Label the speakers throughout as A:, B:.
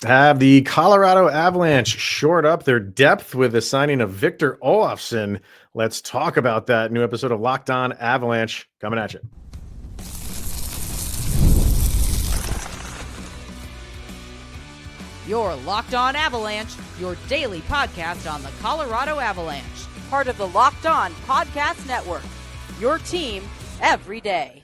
A: Have the Colorado Avalanche shored up their depth with the signing of Victor Olofsson? Let's talk about that. New episode of Locked On Avalanche coming at you.
B: Your Locked On Avalanche, your daily podcast on the Colorado Avalanche. Part of the Locked On Podcast Network. Your team every day.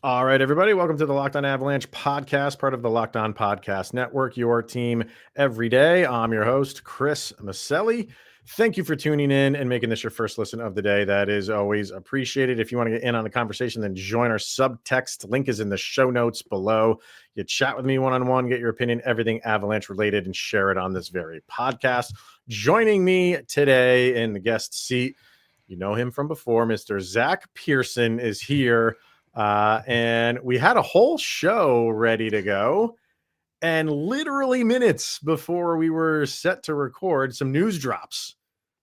A: All right, everybody. Welcome to the Locked On Avalanche podcast, part of the Locked On Podcast Network, your team every day. I'm your host, Chris Maselli. Thank you for tuning in and making this your first listen of the day. That is always appreciated. If you want to get in on the conversation, then join our subtext. Link is in the show notes below. You chat with me one-on-one, get your opinion, everything Avalanche related, and share it on this very podcast. Joining me today in the guest seat, you know him from before, Mr. Zach Pearson is here. And we had a whole show ready to go. And literally minutes before we were set to record, some news drops.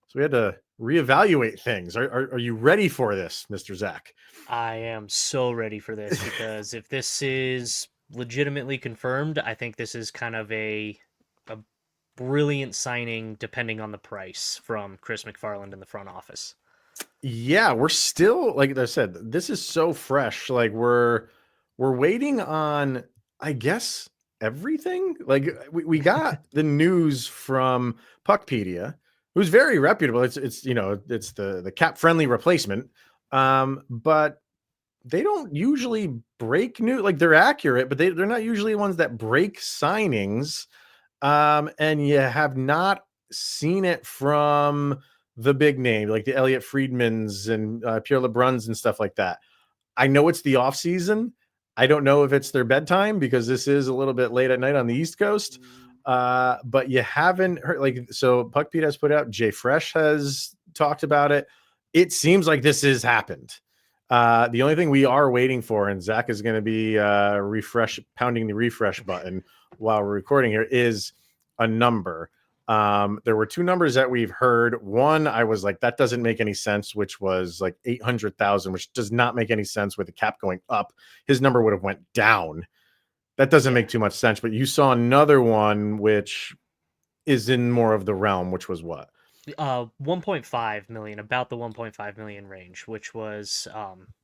A: So we had to reevaluate things. Are you ready for this, Mr. Zach?
C: I am so ready for this because if this is legitimately confirmed, I think this is kind of a brilliant signing depending on the price from Chris McFarland in the front office.
A: Yeah, we're still, like I said, this is so fresh. Like we're waiting on, I guess, everything. Like we got the news from Puckpedia, who's very reputable. It's it's the cap friendly replacement. But they don't usually break news. Like they're accurate, but they're not usually ones that break signings. And you have not seen it from the big name, like the Elliot Friedmans and Pierre LeBruns and stuff like that. I know it's the off season. I don't know if it's their bedtime because this is a little bit late at night on the East Coast. But you haven't heard, like, so Puck Pete has put out, Jay Fresh has talked about it. It seems like this has happened. The only thing we are waiting for, and Zach is going to be pounding the refresh button while we're recording here, is a number. There were two numbers that we've heard. One, I was like, that doesn't make any sense, which was like 800,000, which does not make any sense with the cap going up. His number would have went down. That doesn't make too much sense. But you saw another one, which is in more of the realm, which was what?
C: 1.5 million, about the 1.5 million range, which was,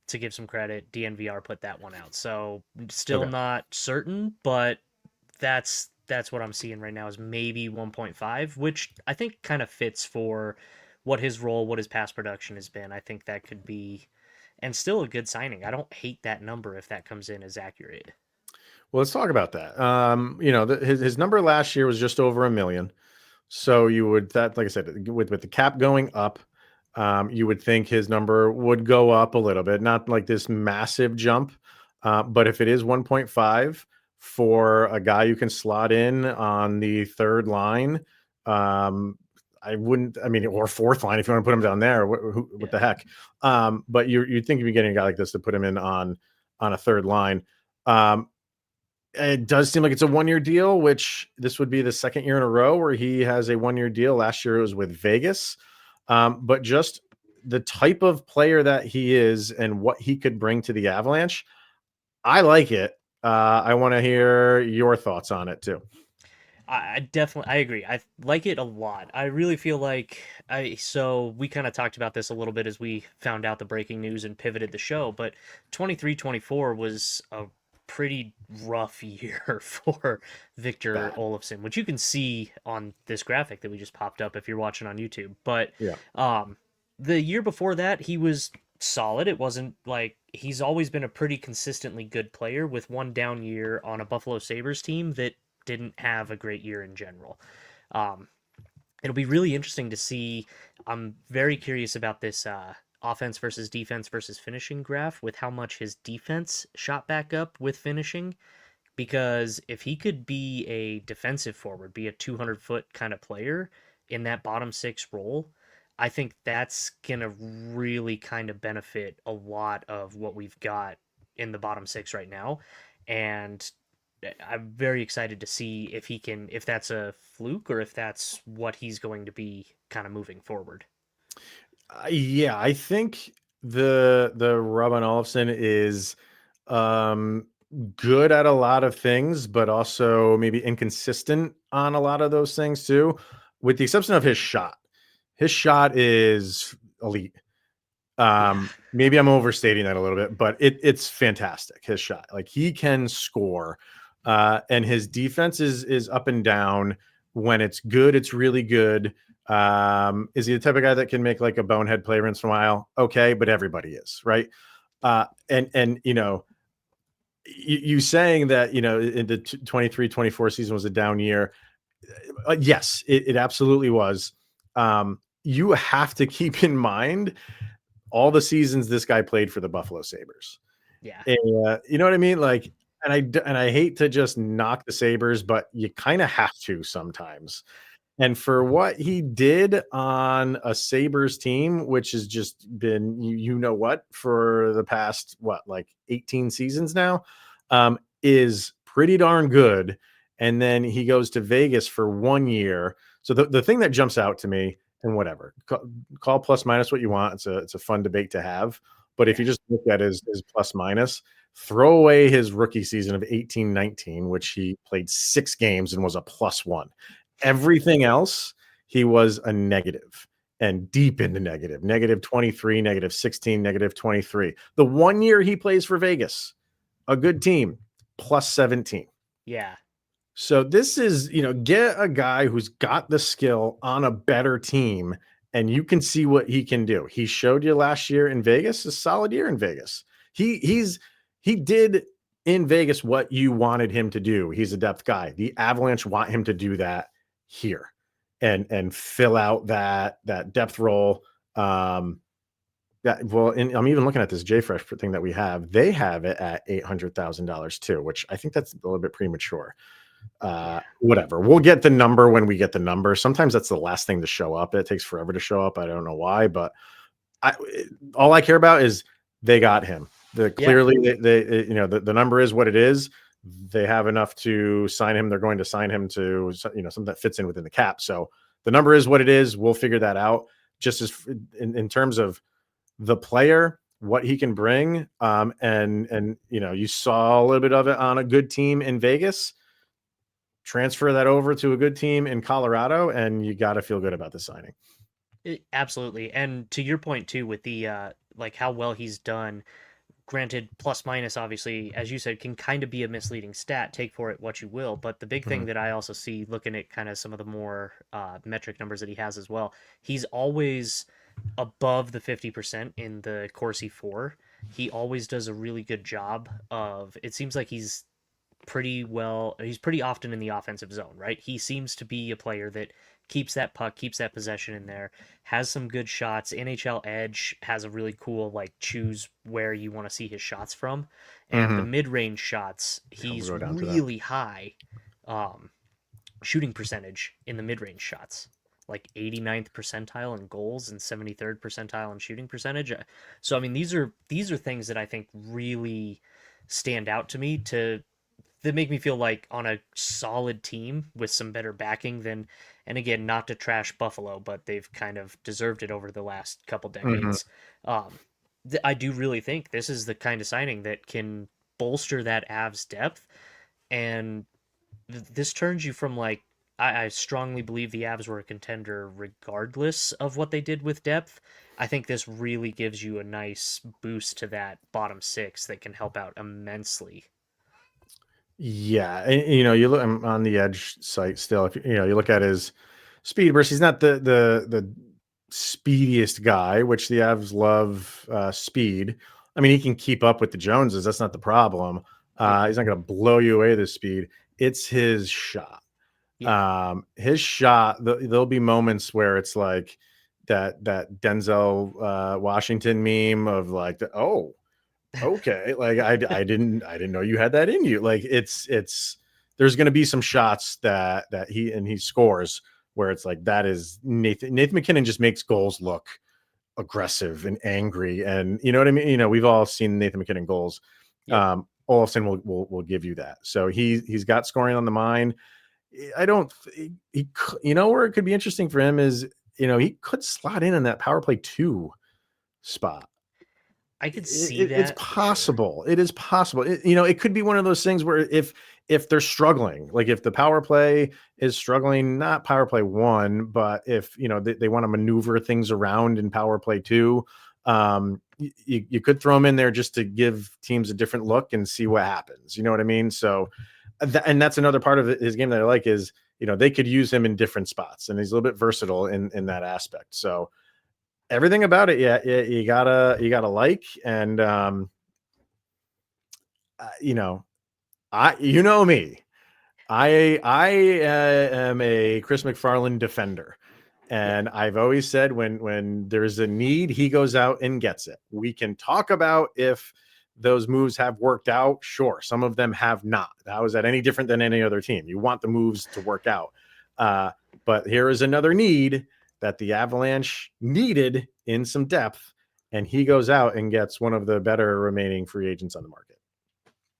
C: to give some credit, DNVR put that one out. So still not certain, but that's what I'm seeing right now is maybe 1.5, which I think kind of fits for what his role, what his past production has been. I think that could be, and still a good signing. I don't hate that number if that comes in as accurate.
A: Well, let's talk about that. His number last year was just over $1 million. So you would, that, like I said, with the cap going up, you would think his number would go up a little bit, not like this massive jump. But if it is 1.5 for a guy you can slot in on the third line, I wouldn't, I mean, or fourth line, if you want to put him down there, what the heck? But you'd think you'd be getting a guy like this to put him in on a third line. It does seem like it's a 1-year deal, which this would be the second year in a row where he has a 1-year deal. Last year it was with Vegas. But just the type of player that he is and what he could bring to the Avalanche, I like it. I want to hear your thoughts on it too.
C: I agree. I like it a lot. I really feel like so we kind of talked about this a little bit as we found out the breaking news and pivoted the show, but 23-24 was a pretty rough year for Victor Olofsson, which you can see on this graphic that we just popped up if you're watching on YouTube. But the year before that, he was solid. It wasn't like, he's always been a pretty consistently good player with one down year on a Buffalo Sabres team that didn't have a great year in general. It'll be really interesting to see. I'm very curious about this offense versus defense versus finishing graph with how much his defense shot back up with finishing, because if he could be a defensive forward, be a 200-foot kind of player in that bottom six role, I think that's going to really kind of benefit a lot of what we've got in the bottom six right now. And I'm very excited to see if that's a fluke or if that's what he's going to be kind of moving forward.
A: Yeah, I think the rub on Olofsson is good at a lot of things, but also maybe inconsistent on a lot of those things too, with the exception of his shot. His shot is elite.
C: Yeah.
A: Maybe I'm overstating that a little bit, but it's fantastic. His shot, like he can score, and his defense is up and down. When it's good, it's really good. Is he the type of guy that can make like a bonehead play once in a while? Okay, but everybody is, right? And you saying that in the 23-24 season was a down year. Yes, it absolutely was. You have to keep in mind all the seasons this guy played for the Buffalo Sabres.
C: Yeah.
A: And, you know what I mean? Like, and I hate to just knock the Sabres, but you kind of have to sometimes. And for what he did on a Sabres team, which has just been, you know what, for the past, like 18 seasons now, is pretty darn good. And then he goes to Vegas for 1 year. So the thing that jumps out to me, and whatever, call plus minus what you want. It's a fun debate to have. But if you just look at his plus minus, throw away his rookie season of 18-19, which he played 6 games and was a +1. Everything else, he was a negative and deep into negative, -23, -16, -23. The 1 year he plays for Vegas, a good team, +17.
C: Yeah.
A: So this is, get a guy who's got the skill on a better team, and you can see what he can do. He showed you last year in Vegas, a solid year in Vegas. He did in Vegas what you wanted him to do. He's a depth guy. The Avalanche want him to do that here and fill out that depth role. I'm even looking at this JFresh thing that we have. They have it at $800,000 too, which I think that's a little bit premature. Whatever. We'll get the number when we get the number. Sometimes that's the last thing to show up. It takes forever to show up. I don't know why, but all I care about is they got him. Clearly the number is what it is. They have enough to sign him. They're going to sign him to, something that fits in within the cap. So the number is what it is. We'll figure that out. Just as in terms of the player, what he can bring. And you saw a little bit of it on a good team in Vegas. Transfer that over to a good team in Colorado, and you got to feel good about the signing.
C: Absolutely. And to your point too, with the like how well he's done, granted plus minus obviously, as you said, can kind of be a misleading stat, take for it what you will, but the big thing that I also see looking at kind of some of the more metric numbers that he has as well, he's always above the 50% in the Corsi 4. He always does a really good job of, it seems like he's pretty often in the offensive zone, right? He seems to be a player that keeps that puck, keeps that possession in there, has some good shots. NHL Edge has a really cool, like, choose where you want to see his shots from. And the mid-range shots, he's really high shooting percentage in the mid-range shots. Like 89th percentile in goals and 73rd percentile in shooting percentage. So, I mean, these are things that I think really stand out to me that make me feel like on a solid team with some better backing than, and again, not to trash Buffalo, but they've kind of deserved it over the last couple decades. I do really think this is the kind of signing that can bolster that Avs depth, and this turns you from like, I strongly believe the Avs were a contender regardless of what they did with depth. I think this really gives you a nice boost to that bottom 6 that can help out immensely.
A: Yeah, and, you look, I'm on the Edge site still. If you look at his speed burst, he's not the speediest guy, which the Avs love speed. I mean, he can keep up with the Joneses. That's not the problem. He's not going to blow you away with his speed. It's his shot. His shot. There'll be moments where it's like that Denzel Washington meme of like, okay, like I didn't know you had that in you. Like it's there's going to be some shots that he scores where it's like, that is Nathan MacKinnon just makes goals look aggressive and angry, and you know what I mean. We've all seen Nathan MacKinnon goals. Olofsson will give you that. So he's got scoring on the mind. I don't where it could be interesting for him is he could slot in that power play 2 spot.
C: I could see that.
A: It's possible. Sure. It is possible. It could be one of those things where if they're struggling, like if the power play is struggling, not power play 1, but if they want to maneuver things around in power play 2, you could throw them in there just to give teams a different look and see what happens. You know what I mean? So, and that's another part of his game that I like is they could use him in different spots, and he's a little bit versatile in that aspect. So everything about it, yeah, you gotta like, and me, I am a Chris McFarland defender, and I've always said when there's a need, he goes out and gets it. We can talk about if those moves have worked out. Sure, some of them have not. How is that any different than any other team? You want the moves to work out, but here is another need that the Avalanche needed in some depth, and he goes out and gets one of the better remaining free agents on the market.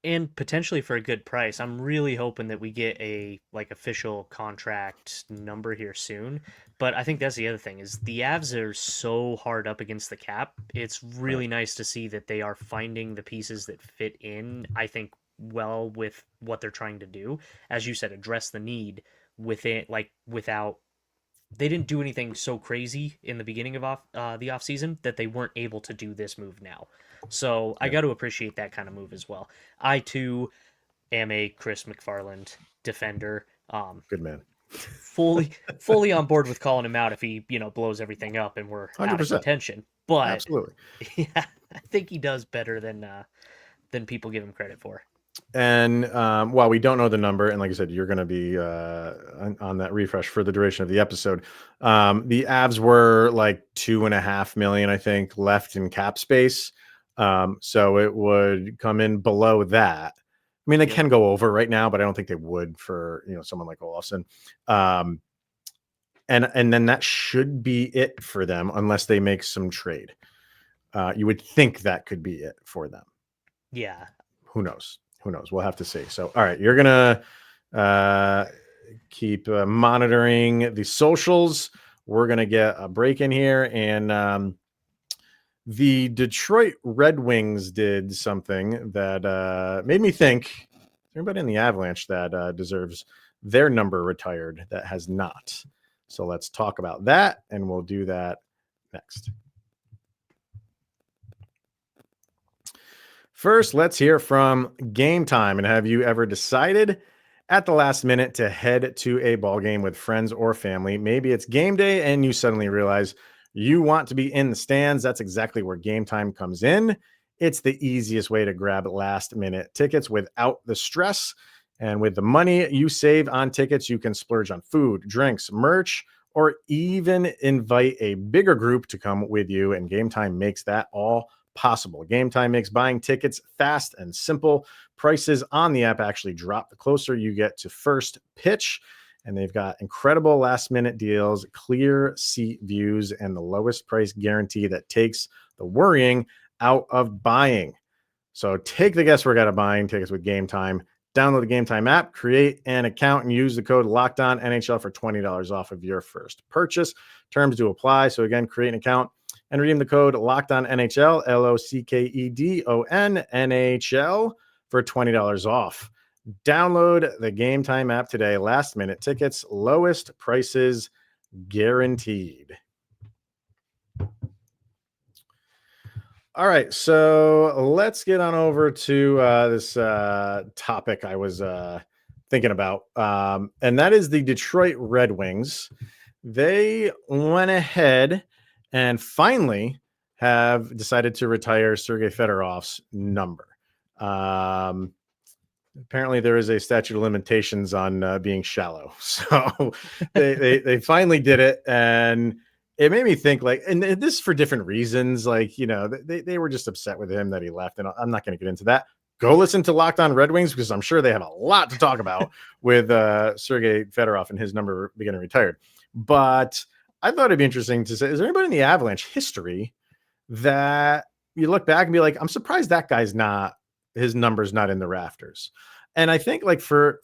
C: And potentially for a good price. I'm really hoping that we get a official contract number here soon. But I think that's the other thing is the Avs are so hard up against the cap. It's really nice to see that they are finding the pieces that fit in, I think, well with what they're trying to do. As you said, address the need within without they didn't do anything so crazy in the beginning of the off season that they weren't able to do this move now. So I got to appreciate that kind of move as well. I too am a Chris McFarland defender.
A: Good man.
C: fully on board with calling him out if he blows everything up and we're 100%. Out of contention. But
A: absolutely,
C: yeah, I think he does better than people give him credit for.
A: And while we don't know the number, and like I said, you're going to be on that refresh for the duration of the episode. The Avs were like $2.5 million, I think, left in cap space. So it would come in below that. I mean, they can go over right now, but I don't think they would for someone like Olofsson. And then that should be it for them, unless they make some trade. You would think that could be it for them.
C: Yeah.
A: Who knows? We'll have to see. So, all right, you're going to keep monitoring the socials. We're going to get a break in here. And the Detroit Red Wings did something that made me think, everybody in the Avalanche that deserves their number retired that has not. So let's talk about that, and we'll do that next. First, let's hear from Game Time. And have you ever decided at the last minute to head to a ball game with friends or family? Maybe it's game day and you suddenly realize you want to be in the stands. That's exactly where Game Time comes in. It's the easiest way to grab last minute tickets without the stress. And with the money you save on tickets, you can splurge on food, drinks, merch, or even invite a bigger group to come with you. And Game Time makes that all possible. Game Time makes buying tickets fast and simple. Prices on the app actually drop the closer you get to first pitch. And they've got incredible last minute deals, clear seat views, and the lowest price guarantee that takes the worrying out of buying. So take the guesswork out of buying tickets with Game Time. Download the Game Time app, create an account, and use the code LOCKEDONNHL for $20 off of your first purchase. Terms do apply. So again, create an account and redeem the code LOCKEDONNHL, LOCKEDON NHL for $20 off. Download the Game Time app today. Last minute tickets, lowest prices guaranteed. All right, so let's get on over to this topic I was thinking about, and that is the Detroit Red Wings. They went ahead and finally have decided to retire Sergei Fedorov's number. Apparently there is a statute of limitations on being shallow. So they finally did it. And it made me think and this for different reasons. They were just upset with him that he left. And I'm not going to get into that. Go listen to Locked On Red Wings, because I'm sure they have a lot to talk about with Sergei Fedorov and his number getting retired. But I thought it'd be interesting to say, is there anybody in the Avalanche history that you look back and be like, I'm surprised that guy's his number's not in the rafters? And I think for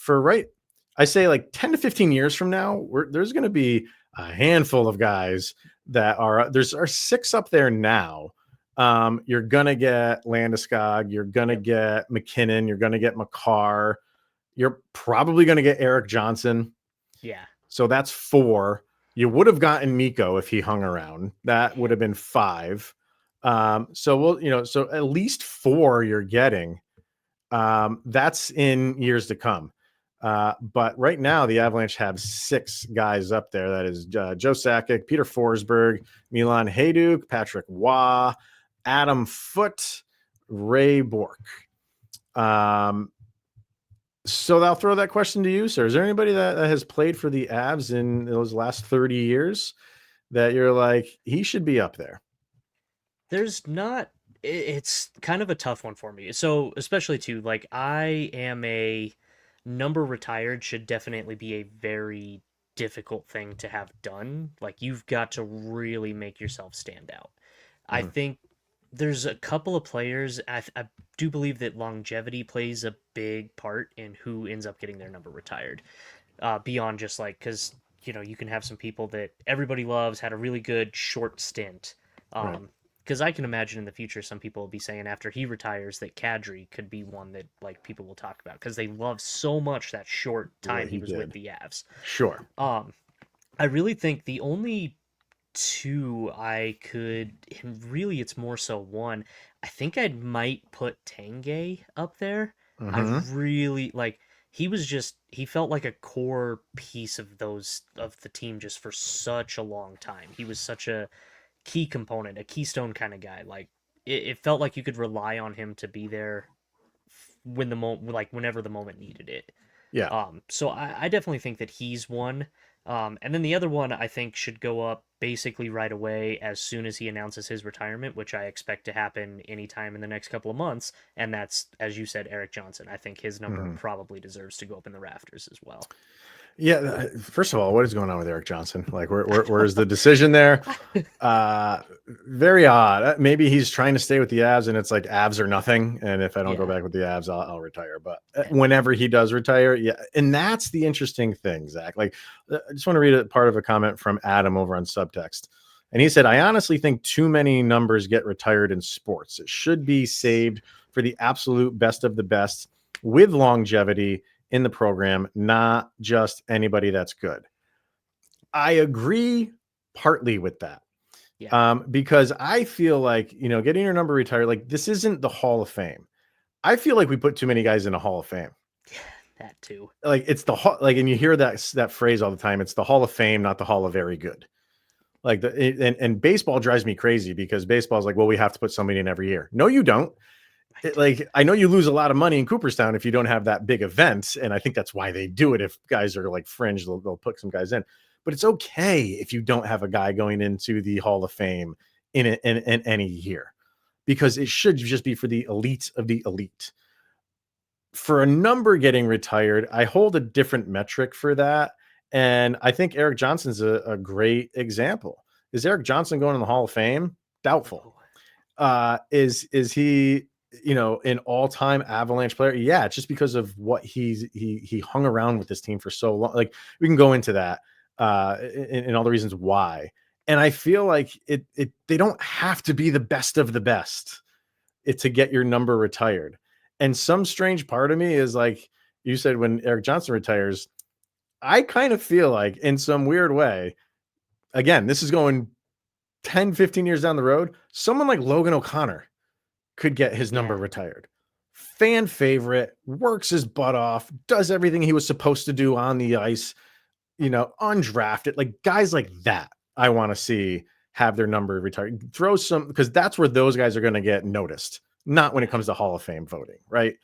A: I say 10 to 15 years from now, there's going to be a handful of guys that are 6 up there now You're gonna get Landeskog, you're gonna get MacKinnon, you're gonna get Makar, you're probably gonna get Eric Johnson.
C: Yeah.
A: So that's 4. You would have gotten Miko if he hung around. That would have been 5. So so at least 4 you're getting. That's in years to come. But right now, the Avalanche have 6 guys up there. That is Joe Sakic, Peter Forsberg, Milan Hajduk, Patrick Waugh, Adam Foote, Ray Bork. So I'll throw that question to you, sir. Is there anybody that has played for the Avs in those last 30 years that you're like, he should be up there?
C: There's not. It's kind of a tough one for me. So, especially too, like, I am a number retired should definitely be a very difficult thing to have done. Like, you've got to really make yourself stand out. I
A: Mhm.
C: think there's a couple of players. I do believe that longevity plays a big part in who ends up getting their number retired. Beyond just like, because you can have some people that everybody loves, had a really good short stint.
A: Right.
C: Because I can imagine in the future some people will be saying after he retires that Kadri could be one that like people will talk about because they love so much that short time
A: What
C: he
A: he
C: was with
A: did.
C: the Avs.
A: Sure.
C: I really think the only two I could, and really it's more so one, I think I might put Tanguay up there. I
A: Hmm.
C: really like he felt like a core piece of the team just for such a long time. He was such a key component, a keystone kind of guy. Like it felt like you could rely on him to be there when the moment, like whenever the moment needed it.
A: Yeah.
C: So I definitely think that he's one. And then the other one I think should go up basically right away as soon as he announces his retirement, which I expect to happen anytime in the next couple of months. And that's, as you said, Eric Johnson. I think his number
A: Hmm.
C: probably deserves to go up in the rafters as well.
A: Yeah. First of all, what is going on with Eric Johnson? Like, where's the decision there? Very odd. Maybe he's trying to stay with the Avs, and it's like Avs or nothing. And if I don't go
C: Yeah.
A: back with the Avs, I'll retire. But
C: Yeah.
A: whenever he does retire, yeah, and that's the interesting thing, Zach. Like, I just want to read a part of a comment from Adam over on Subtext, and he said, "I honestly think too many numbers get retired in sports. It should be saved for the absolute best of the best with longevity in the program, not just anybody that's good." I agree partly with that.
C: Yeah.
A: Because I feel like, getting your number retired, like this isn't the Hall of Fame. I feel like we put too many guys in the Hall of Fame.
C: That too.
A: Like it's the like, and you hear that phrase all the time. It's the Hall of Fame, not the Hall of Very Good. Like and baseball drives me crazy because baseball is like, well, we have to put somebody in every year. No, you don't. Like, I know you lose a lot of money in Cooperstown if you don't have that big event, and I think that's why they do it. If guys are like fringe, they'll put some guys in. But it's okay if you don't have a guy going into the Hall of Fame in any year, because it should just be for the elite of the elite. For a number getting retired, I hold a different metric for that, and I think Eric Johnson's a great example. Is Eric Johnson going in the Hall of Fame? Doubtful.
C: Oh,
A: Is he an all-time Avalanche player? Yeah, it's just because of what he hung around with this team for so long. Like, we can go into that and all the reasons why. And I feel like it they don't have to be the best of the best to get your number retired. And some strange part of me is like you said, when Eric Johnson retires, I kind of feel like in some weird way, again, this is going 10-15 years down the road, someone like Logan O'Connor could get his number
C: yeah.
A: retired. Fan favorite, works his butt off, does everything he was supposed to do on the ice, undrafted, like guys like that. I want to see have their number retired. Throw some, because that's where those guys are going to get noticed, not when it comes to Hall of Fame voting, right?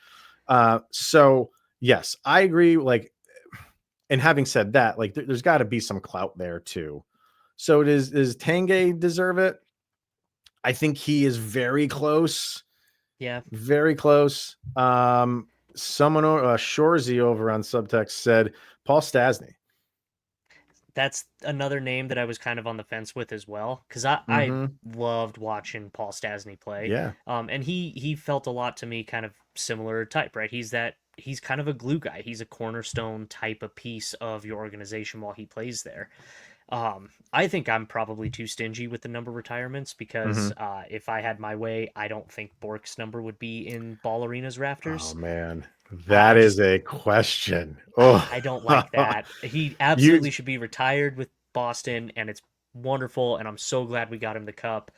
A: So yes, I agree. Like, and having said that, like there's got to be some clout there too. So does Tanguay deserve it? I think he is very close.
C: Yeah.
A: Very close. Someone, Shorzy over on Subtext said Paul Stasny.
C: That's another name that I was kind of on the fence with as well, because I
A: Mm-hmm.
C: loved watching Paul Stasny play.
A: Yeah.
C: And he felt a lot to me kind of similar type, right? He's kind of a glue guy. He's a cornerstone type of piece of your organization while he plays there. I think I'm probably too stingy with the number retirements because
A: Mhm.
C: if I had my way, I don't think Bork's number would be in Ball Arena's
A: Oh
C: rafters.
A: man,
C: I
A: that is
C: just
A: a question. Oh,
C: I don't like that. He
A: you
C: absolutely should be retired with Boston, and it's wonderful, and I'm so glad we got him the cup.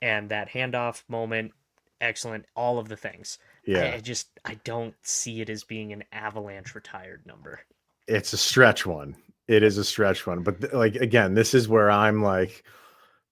C: And that handoff moment, excellent. All of the things.
A: yeah,
C: I don't see it as being an Avalanche retired number.
A: it's a stretch one. It is a stretch one, but like again, this is where I'm like,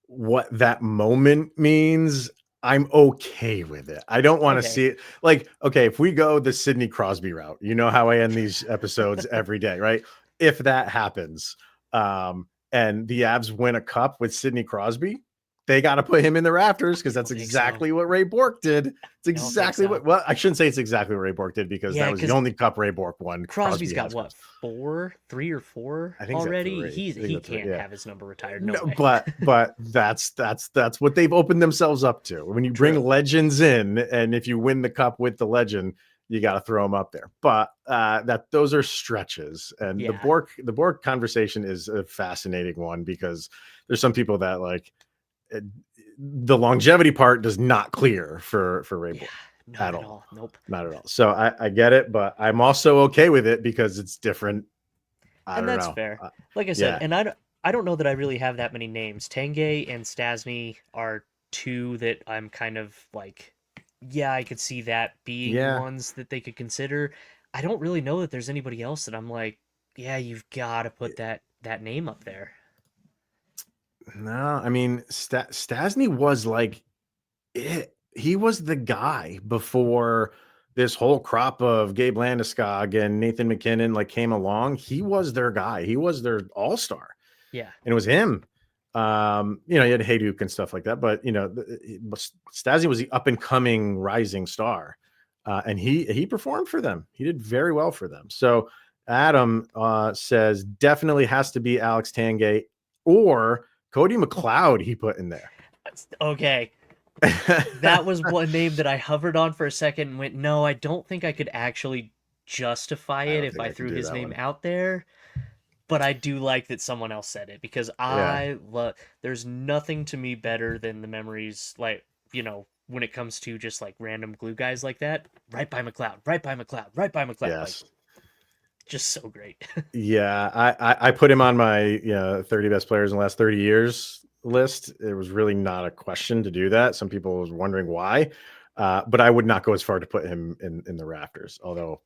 A: what that moment means. I'm okay with it. I don't want to
C: Okay.
A: see it. Like, okay, if we go the Sidney Crosby route, you know how I end these episodes every day, right? If that happens, and the Avs win a cup with Sidney Crosby, they got to put him in the rafters because
C: I
A: that's
C: don't think so.
A: exactly what Ray Bork did. It's
C: I don't think
A: exactly
C: so.
A: what, well, I shouldn't say it's exactly what Ray Bork did because
C: Yeah,
A: that was the
C: because
A: only cup Ray Bork won.
C: Crosby's
A: Crosby
C: got
A: has
C: what,
A: cups.
C: three or four
A: I think he's at
C: already?
A: three. I think
C: He
A: that's three.
C: can't
A: Yeah.
C: have his number retired. No
A: No,
C: way.
A: but that's what they've opened themselves up to. When you bring
C: True.
A: legends in, and if you win the cup with the legend, you got to throw them up there. But that those are stretches, and
C: Yeah.
A: the Bork conversation is a fascinating one because there's some people that like the longevity part does not clear for Ray
C: Yeah.
A: Bork
C: Not
A: at
C: at
A: all,
C: all. Nope.
A: not at all. So I get it, but I'm also okay with it because it's different. I
C: And
A: don't
C: that's
A: know.
C: fair. Like I said,
A: Yeah,
C: and I don't know that I really have that many names. Tanguay and Stasny are two that I'm kind of like, yeah, I could see that being
A: yeah.
C: ones that they could consider. I don't really know that there's anybody else that I'm like, yeah, you've got to put that name up there.
A: No, I mean, Stasny was like it. He was the guy before this whole crop of Gabe Landeskog and Nathan MacKinnon like came along. He was their guy. He was their all-star,
C: Yeah.
A: and it was him. You know, you had Hayduk and stuff like that, but you know, Stasny was the up and coming rising star, and he performed for them. He did very well for them. So Adam says definitely has to be Alex Tangay or Cody McLeod. He put in there.
C: Okay. That was one name that I hovered on for a second and went, no, I don't think I could actually justify
A: I
C: it
A: don't
C: if
A: think
C: I
A: I could
C: threw
A: do
C: his
A: that
C: name
A: one.
C: out there. But I do like that someone else said it because
A: Yeah.
C: I love. There's nothing to me better than the memories, like when it comes to just like random glue guys like that. Right by McLeod, right by McLeod, right by McLeod. Like
A: Yes.
C: just so great.
A: Yeah. I put him on my 30 best players in the last 30 years list. It was really not a question to do that. Some people was wondering why. But I would not go as far to put him in the rafters, although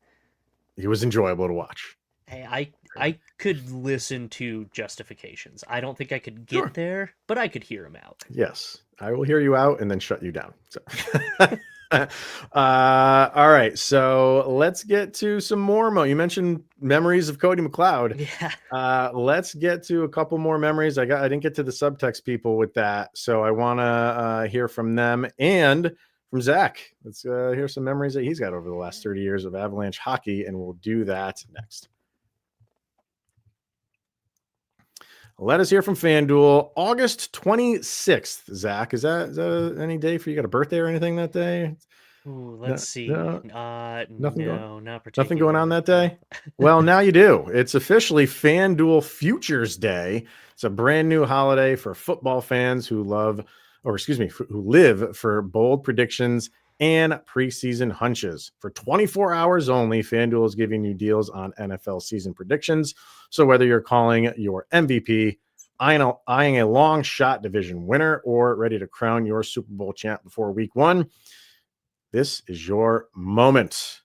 A: he was enjoyable to watch.
C: Hey, I could listen to justifications. I don't think I could get
A: Sure.
C: there, but I could hear him out.
A: Yes, I will hear you out and then shut you down. So. All right, so let's get to some more. You mentioned memories of Cody McLeod.
C: Yeah.
A: Let's get to a couple more memories. I didn't get to the subtext people with that, so I want to hear from them and from Zach. Let's hear some memories that he's got over the last 30 years of Avalanche hockey, and we'll do that next. Let us hear from FanDuel. August 26th, Zach. Is that any day for you? Got a birthday or anything that day?
C: Ooh,
A: No,
C: let's see.
A: no, nothing going.
C: No, not
A: Nothing going on
C: particularly.
A: that
C: No.
A: day. Well, now you do. It's officially FanDuel Futures Day. It's a brand new holiday for football fans who who live for bold predictions and preseason hunches. For 24 hours only, FanDuel is giving you deals on NFL season predictions. So whether you're calling your MVP, eyeing a long shot division winner, or ready to crown your Super Bowl champ before week one, this is your moment.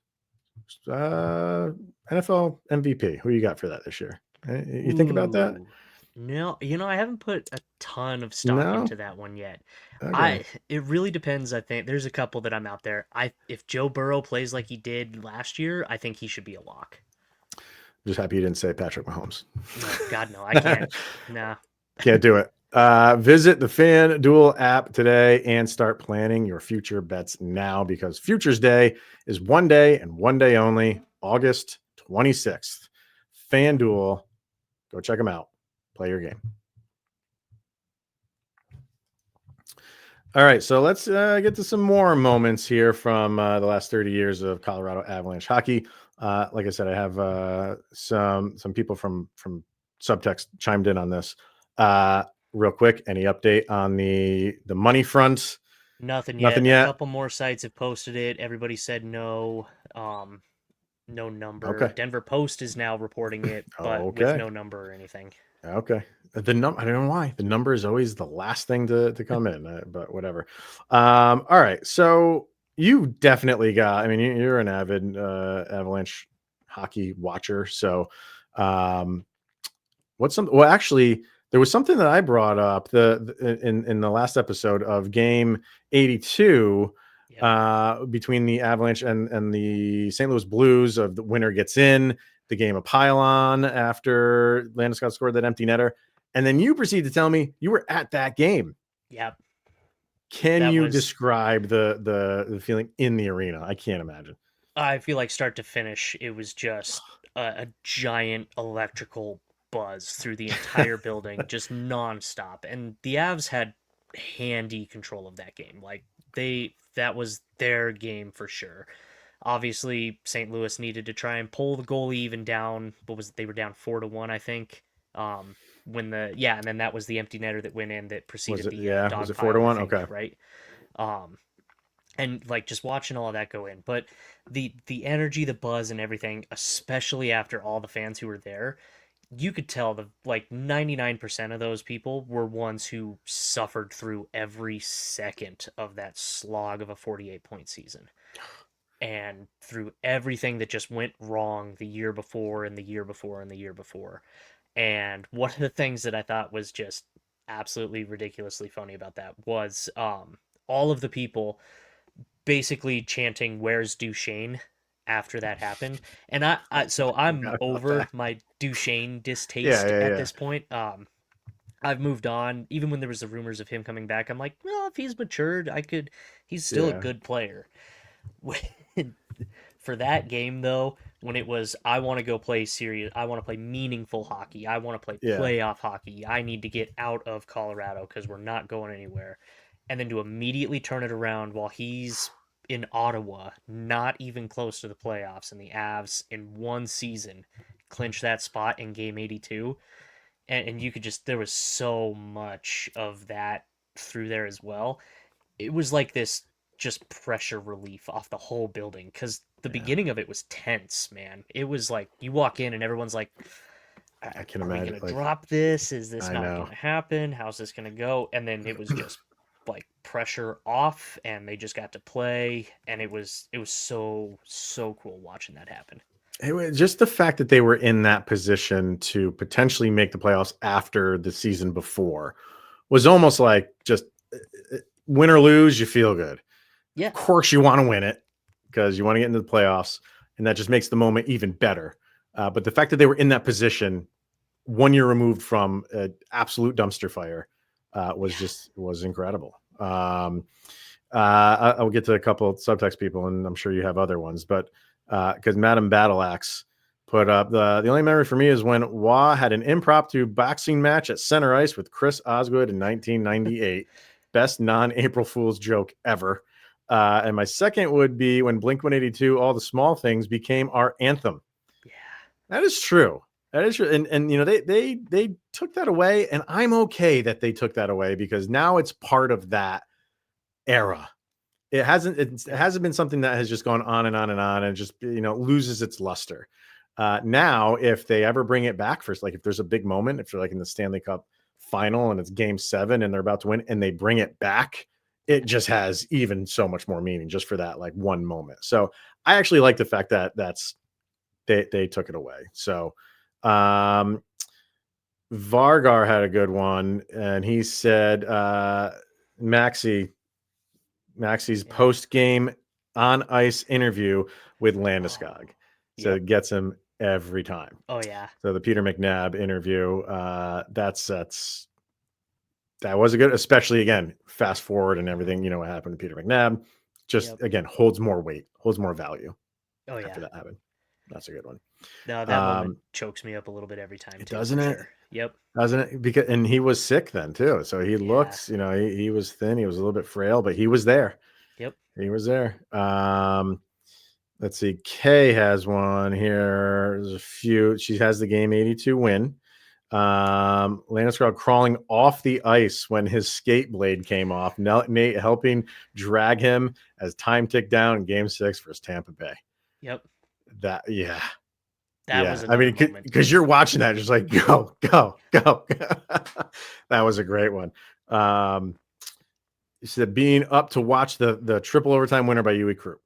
A: NFL MVP. Who you got for that this year? You think about that?
C: Ooh. No, I haven't put a ton of stock
A: No.
C: into that one yet.
A: Okay.
C: It really depends, I think. There's a couple that I'm out there. If Joe Burrow plays like he did last year, I think he should be a lock.
A: Just happy you didn't say Patrick Mahomes.
C: No, God no, I can't. Nah.
A: Can't do it. Visit the FanDuel app today and start planning your future bets now because Futures Day is one day and one day only, August 26th. FanDuel, go check them out. Play your game. All right, so let's get to some more moments here from the last 30 years of Colorado Avalanche hockey. Like I said, I have some people from Subtext chimed in on this. Real quick, any update on the money front?
C: Nothing yet.
A: Nothing yet.
C: A couple more sites have posted it. Everybody said no. No number.
A: Okay.
C: Denver Post is now reporting it, but with
A: Okay.
C: no number or anything.
A: Okay. The number, I don't know why. The number is always the last thing to come in, but whatever. All right. So you definitely got, I mean, you're an avid Avalanche hockey watcher. So well, actually, there was something that I brought up in the last episode of game 82 between the Avalanche and the St. Louis Blues of the winner gets in, the game of pylon after Landeskog scored that empty netter. And then you proceed to tell me you were at that game.
C: Yep.
A: Can you describe the feeling in the arena? I can't imagine.
C: I feel like start to finish, it was just a giant electrical buzz through the entire building, just nonstop. And the Avs had handy control of that game. Like that was their game for sure. Obviously, St. Louis needed to try and pull the goalie even down. They were down 4-1, I think. And then that was the empty netter that went in that preceded the dog
A: was it
C: pile,
A: 4-1?
C: I think,
A: okay,
C: right. And like just watching all of that go in, but the energy, the buzz, and everything, especially after all the fans who were there, you could tell the like 99% of those people were ones who suffered through every second of that slog of a 48-point season. And through everything that just went wrong the year before and the year before and the year before. And one of the things that I thought was just absolutely ridiculously funny about that was all of the people basically chanting "Where's Duchesne?" after that happened. And I'm over my Duchesne distaste at this point. I've moved on. Even when there was the rumors of him coming back, I'm like, well, if he's matured, he's still a good player. For that game though, when it was I want to go play serious, I want to play meaningful hockey, I want to play playoff hockey, I need to get out of Colorado because we're not going anywhere, and then to immediately turn it around while he's in Ottawa, not even close to the playoffs, and the Avs in one season clinch that spot in game 82, and you could just, there was so much of that through there as well. It was like this just pressure relief off the whole building, because the beginning of it was tense, man. It was like you walk in and everyone's like,
A: I can
C: are
A: imagine.
C: we gonna drop this? Is this not gonna happen? How's this gonna go? And then it was just like pressure off, and they just got to play, and it was so cool watching that happen.
A: It was just the fact that they were in that position to potentially make the playoffs after the season before was almost like just win or lose, you feel good.
C: Yeah.
A: Of course you want to win it because you want to get into the playoffs, and that just makes the moment even better. But the fact that they were in that position 1 year removed from an absolute dumpster fire was incredible. I'll get to a couple of subtext people, and I'm sure you have other ones, but because Madam Battleaxe put up the only memory for me is when Wah had an impromptu boxing match at center ice with Chris Osgood in 1998. Best non-April Fool's joke ever. And my second would be when Blink-182, All the Small Things, became our anthem.
C: Yeah,
A: that is true. That is true. And you know, they took that away, and I'm okay that they took that away because now it's part of that era. It hasn't been something that has just gone on and on and on and just, you know, loses its luster. Now, if they ever bring it back for, like, if there's a big moment, if you're like in the Stanley Cup final and it's game 7 and they're about to win and they bring it back, it just has even so much more meaning just for that like one moment. So I actually like the fact that they took it away. So Vargar had a good one, and he said Maxi's post-game on ice interview with Landeskog. So it gets him every time.
C: Oh yeah.
A: So the Peter McNabb interview, that was a good, especially again, fast forward and everything, you know, what happened to Peter McNabb, just again, holds more weight, holds more value.
C: Oh yeah.
A: After that happened. That's a good one.
C: No, that moment chokes me up a little bit every time too.
A: Doesn't it?
C: Sure. Yep.
A: Doesn't it? Because, and he was sick then too. So he looked, you know, he was thin, he was a little bit frail, but he was there.
C: Yep.
A: He was there. Let's see. Kay has one here. There's a few. She has the game 82 win. Landeskog crawling off the ice when his skate blade came off. Nate helping drag him as time ticked down in Game 6 versus Tampa Bay.
C: Yep.
A: That
C: Was another moment.
A: because you're watching that, just like go. That was a great one. He said being up to watch the triple overtime winner by Yui Crew.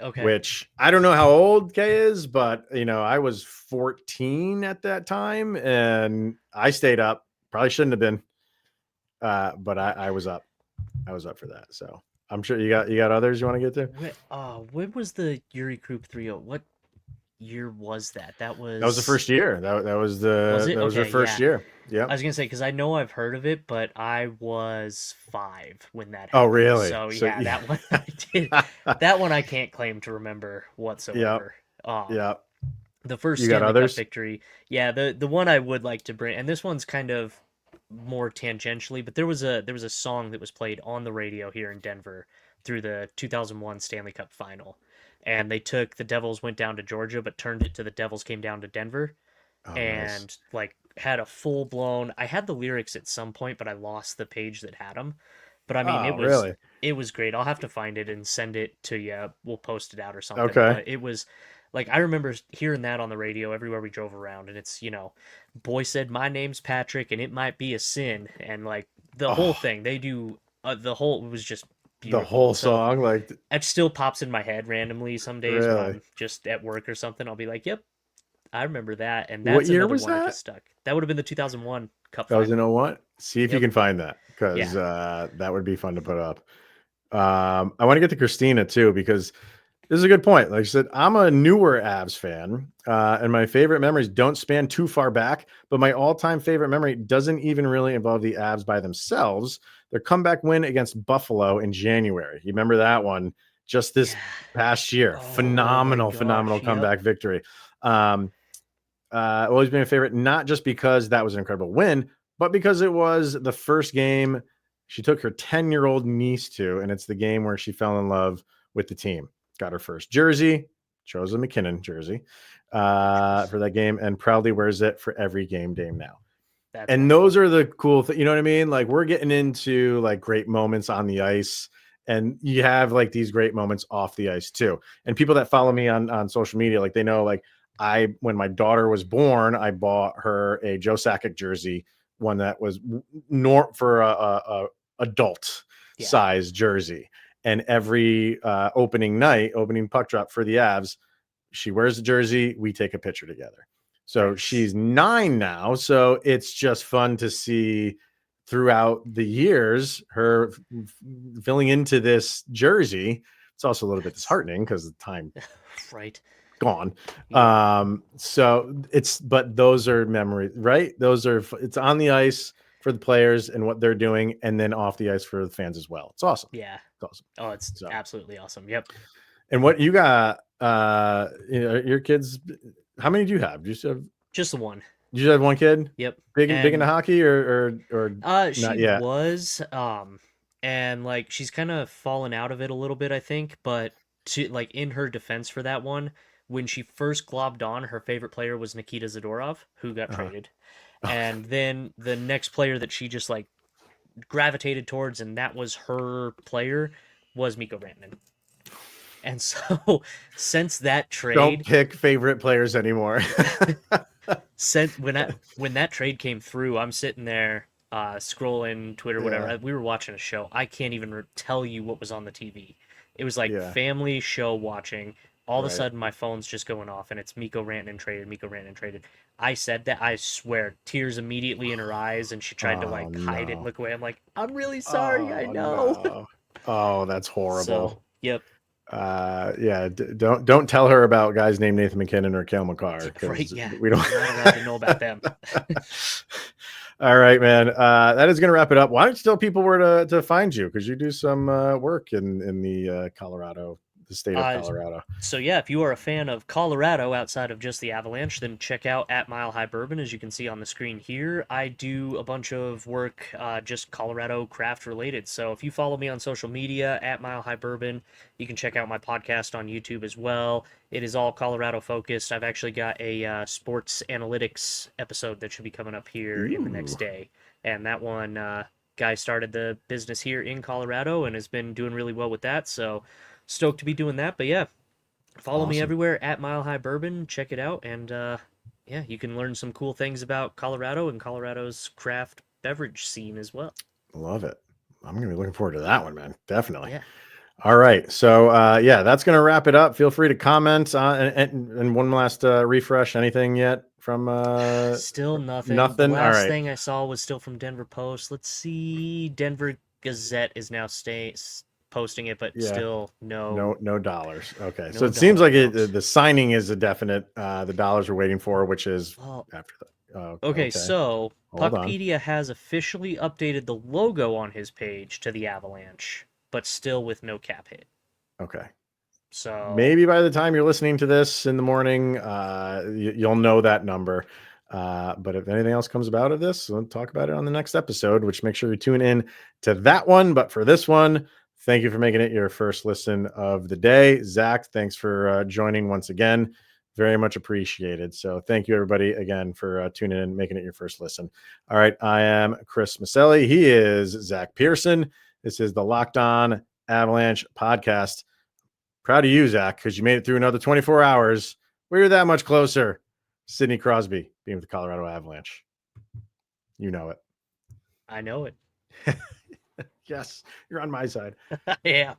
C: Okay.
A: Which I don't know how old Kay is, but I was 14 at that time and I stayed up. Probably shouldn't have been. But I was up. I was up for that. So I'm sure you got others you want to get to?
C: When was the Yuri Group 3-0? What year was that? That was
A: the first year. That was their first year. Yeah.
C: I was gonna say, because I know I've heard of it, but I was 5 when that happened.
A: Oh, really?
C: So yeah, that one I did. That one I can't claim to remember whatsoever.
A: Yeah.
C: The first
A: You got
C: Stanley Cup
A: others?
C: victory. Yeah, the one I would like to bring, and this one's kind of more tangentially, but there was a song that was played on the radio here in Denver through the 2001 Stanley Cup final. And they took the Devils went down to Georgia, but turned it to the Devils came down to Denver.
A: Oh,
C: And
A: nice.
C: like had a full blown. I had the lyrics at some point, but I lost the page that had them. But I mean,
A: Really?
C: it was great. I'll have to find it and send it to you. We'll post it out or something.
A: Okay.
C: But it was like I remember hearing that on the radio everywhere we drove around, and it's boy said my name's Patrick, and it might be a sin, and like the whole thing they do. The whole it was just beautiful.
A: The whole
C: So,
A: song, like
C: it still pops in my head randomly some days when
A: Really?
C: I'm just at work or something. I'll be like, "Yep, I remember that." And
A: What
C: that's
A: year
C: another
A: was
C: one that
A: that?
C: just stuck. That would have been the 2001 Cup
A: that was
C: final.
A: in 01. See if you
C: Yep.
A: can find that, because that would be fun to put up. I want to get to Christina too, because this is a good point. Like I said, I'm a newer Avs fan, and my favorite memories don't span too far back, but my all-time favorite memory doesn't even really involve the Avs by themselves. Their comeback win against Buffalo in January. You remember that one just this past year.
C: Oh,
A: Phenomenal
C: my gosh, yep.
A: comeback victory. Always been a favorite, not just because that was an incredible win, but because it was the first game she took her 10-year-old niece to, and it's the game where she fell in love with the team. Got her first jersey, chose a MacKinnon jersey for that game, and proudly wears it for every game day now. And those are the cool things, you know what I mean? Like, we're getting into like great moments on the ice, and you have like these great moments off the ice too. And people that follow me on social media, like they know, like when my daughter was born, I bought her a Joe Sakic jersey, one that was for a adult size jersey. And every opening puck drop for the Avs, she wears the jersey. We take a picture together. So she's 9 now. So it's just fun to see throughout the years her filling into this jersey. It's also a little bit disheartening because the time gone. So but those are memories, right? It's on the ice for the players and what they're doing, and then off the ice for the fans as well. It's awesome.
C: Yeah.
A: It's awesome.
C: Oh, it's absolutely awesome. Yep.
A: And what you got, your kids, how many do you have? Do you have
C: just the one?
A: You just have one kid?
C: Yep.
A: Big into hockey or
C: she
A: not yet?
C: Was and like she's kind of fallen out of it a little bit, I think, but in her defense for that one, when she first globbed on, her favorite player was Nikita Zadorov, who got traded. And then the next player that she just like gravitated towards, and that was her player, was Mikko Rantanen. And so since that trade,
A: don't pick favorite players anymore.
C: Since when that trade came through, I'm sitting there scrolling Twitter, whatever. We were watching a show. I can't even tell you what was on the TV. It was like family show watching. All of a sudden, my phone's just going off, and it's Mikko Rantanen traded. Mikko Rantanen traded. I said that. I swear, tears immediately in her eyes, and she tried to hide it and look away. I'm like, I'm really sorry. I know.
A: No. Oh, that's horrible.
C: So, yep.
A: Don't tell her about guys named Nathan MacKinnon or Cale Makar.
C: Right? Yeah.
A: We don't.
C: We're not allowed to know about them.
A: All right, man. That is going to wrap it up. Why don't you tell people where to find you? Because you do some work in the Colorado, the state of Colorado.
C: So yeah, if you are a fan of Colorado outside of just the Avalanche, then check out at Mile High Bourbon, as you can see on the screen here. I do a bunch of work just Colorado craft related. So if you follow me on social media at Mile High Bourbon, you can check out my podcast on YouTube as well. It is all Colorado focused. I've actually got a sports analytics episode that should be coming up here in the next day, and that one guy started the business here in Colorado and has been doing really well with that. So stoked to be doing that. But yeah, follow me everywhere at Mile High Bourbon. Check it out, and yeah, you can learn some cool things about Colorado and Colorado's craft beverage scene as well.
A: Love it. I'm gonna be looking forward to that one, man. Definitely.
C: Yeah.
A: All right. So yeah, that's gonna wrap it up. Feel free to comment and one last refresh. Anything yet from
C: Still nothing.
A: Nothing.
C: The
A: All
C: last
A: right.
C: thing I saw was still from Denver Post. Let's see. Denver Gazette is now posting it, but still no
A: dollars. Okay.
C: No
A: So it seems like
C: dollars.
A: the signing is a definite. The dollars we're waiting for, which is after that.
C: Okay, so
A: Hold on.
C: Puckpedia has officially updated the logo on his page to the Avalanche, but still with no cap hit.
A: Okay.
C: So
A: maybe by the time you're listening to this in the morning, you'll know that number. But if anything else comes about of this, we'll talk about it on the next episode, which make sure you tune in to that one. But for this one, thank you for making it your first listen of the day. Zach, thanks for joining once again. Very much appreciated. So thank you, everybody, again, for tuning in and making it your first listen. All right. I am Chris Maselli. He is Zach Pearson. This is the Locked On Avalanche podcast. Proud of you, Zach, because you made it through another 24 hours. We're that much closer. Sidney Crosby being with the Colorado Avalanche. You know it.
C: I know it.
A: Yes, you're on my side.
C: Yeah.